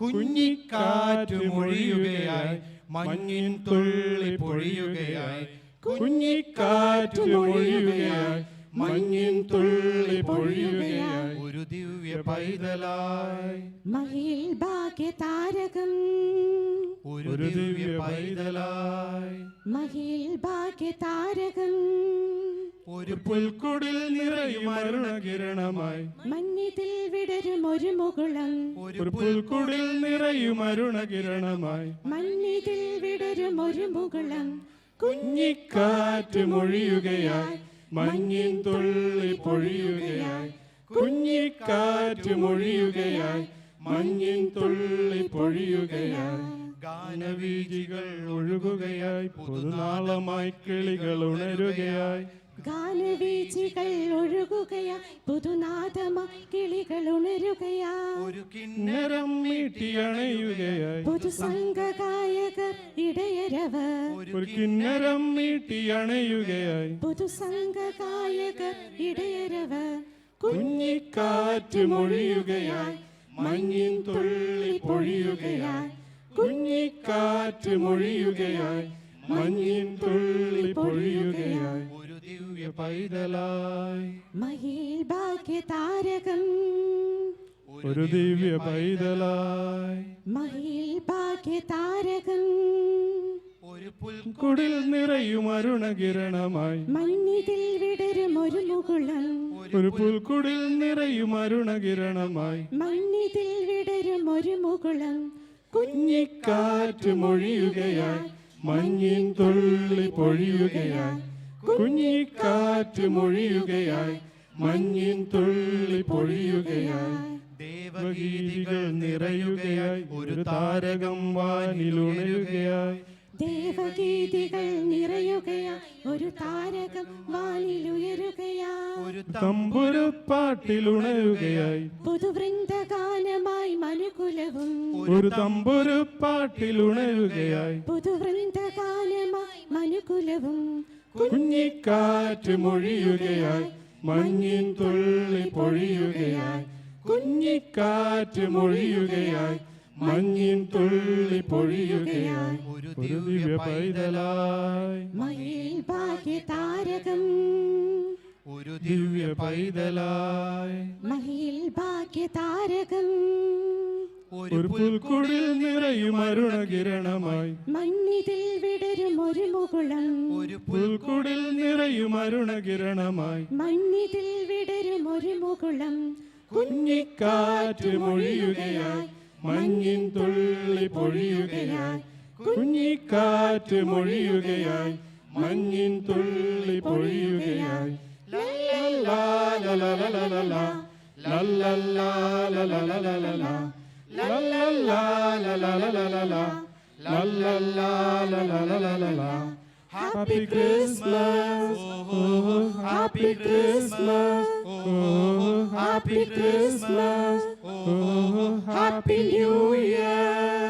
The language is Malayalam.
കുഞ്ഞിക്കാറ്റ് മൊഴിയുകയായി മഞ്ഞിൻ തുള്ളി പൊഴിയുകയായി, കുഞ്ഞിക്കാറ്റ് മൊഴിയുകയായി മഞ്ഞിൻ തുള്ളി പൊഴിയുകയായി, ഒരു ദിവ്യ പൈതലായി മഹിയിൽ ഭാഗ്യതാരകം, ഒരു ദിവ്യ പൈതലായി മഹിയിൽ ഭാഗ്യതാരകം, ഒരു പുൽക്കുടിൽ നിറയും അരുണകിരണമായി മഞ്ഞിതിൽ വിടരും ഒരു മുകുളം, ഒരു പുൽക്കുടിൽ നിറയും അരുണകിരണമായി മഞ്ഞിതിൽ വിടരും ഒരു മുകുളം, കുഞ്ഞിക്കാറ്റ് മൊഴിയുകയായി മഞ്ഞിൻ തുള്ളി പൊഴിയുകയായി, കുഞ്ഞിക്കാറ്റ് മൊഴിയുകയായി മഞ്ഞിൻ തുള്ളി പൊഴിയുകയായി, ഗാനവീചികൾ ഒഴുകുകയായി പുതുനാളമായി കിളികൾ ഉണരുകയായി, ഗാനവീചികൾ ഒഴുകുകയായി പുതുനാദമായി കിളികൾ ഉണരുകയായി, ഒരു കിന്നരം മീട്ടിയണയുകയായി പുതുസംഘഗായകർ ഇടയരവർ, ഒരു കിന്നരം മീട്ടിയണയുകയായി പുതുസംഘഗായകർ ഇടയരവർ, കുഞ്ഞിക്കാറ്റ് മൊഴിയുകയായി മഞ്ഞിൻ തുള്ളി പൊഴിയുകയായി, കുഞ്ഞിക്കാറ്റ് മൊഴിയുകയായി മഞ്ഞിൻ തുള്ളി പൊഴിയുകയായി, ഒരു ദിവ്യ പൈതലായി മഹിയിൽ ഭാഗ്യതാരകം, ഒരു ദിവ്യ പൈതലായി മഹിയിൽ ഭാഗ്യതാരകം, ഒരു പുൽക്കുടിൽ നിറയും അരുണകിരണമായി മഞ്ഞിതിൽ വിടരും ഒരു മുകുളം, ഒരു പുൽക്കുടിൽ നിറയും അരുണകിരണമായി മഞ്ഞിതിൽ വിടരും ഒരു മുകുളം, കുഞ്ഞിക്കാറ്റ് മൊഴിയുകയായി മഞ്ഞിൻ തുള്ളി പൊഴിയുകയായി, കുഞ്ഞിക്കാറ്റ് മൊഴിയുകയായി മഞ്ഞിൻ തുള്ളി പൊഴിയുകയായി, ദേവഗീതികൾ നിറയുകയായി ഒരു താരകം വാനിലുണരുകയായി, ദേവഗീതികൾ നിറയുകയായി ഒരു താരകം വാനിലുയരുകയായി, ഒരു തമ്പുരുപ്പാട്ടിലുണരുകയായി പുതുവൃന്ദഗാനമായി മനുകുലവും, ഒരു തമ്പുരുപ്പാട്ടിലുണരുകയായി പുതുവൃന്ദഗാനമായി മനുകുലവും, കുഞ്ഞിക്കാറ്റ് മൊഴിയുകയായി മഞ്ഞിൻ തുള്ളി പൊഴിയുകയായി, കുഞ്ഞിക്കാറ്റ് മൊഴിയുകയായി മഞ്ഞിൻ തുള്ളി പൊഴിയുകയായി, ഒരു ദിവ്യ പൈതലായി മഹിയിൽ ഭാഗ്യതാരകം, ഒരു ദിവ്യ പൈതലായി മഹിയിൽ ഭാഗ്യതാരകം, ഒരു പുൽക്കുടിൽ നിറയും അരുണകിരണമായി മഞ്ഞിതിൽ വിടരും ഒരു മുകുളം, ഒരു പുൽക്കുടിൽ നിറയും അരുണകിരണമായി മഞ്ഞിതിൽ വിടരും ഒരു മുകുളം, കുഞ്ഞിക്കാറ്റ് മൊഴിയുകയായി മഞ്ഞിൻ തുള്ളി പൊഴിയുകയായി, കുഞ്ഞിക്കാറ്റ് മൊഴിയുകയായി മഞ്ഞിൻ തുള്ളി പൊഴിയുകയായി, ലല്ലല്ലാ ലല്ലല്ലാ ലല്ലല്ലാ ലല്ലല്ലാ ലല്ലല്ലാ ലല്ലല്ലാ ലല്ലല്ലാ ലല്ലല്ലാ, Happy Christmas, oh Happy Christmas, oh Happy Christmas, oh Happy New Year.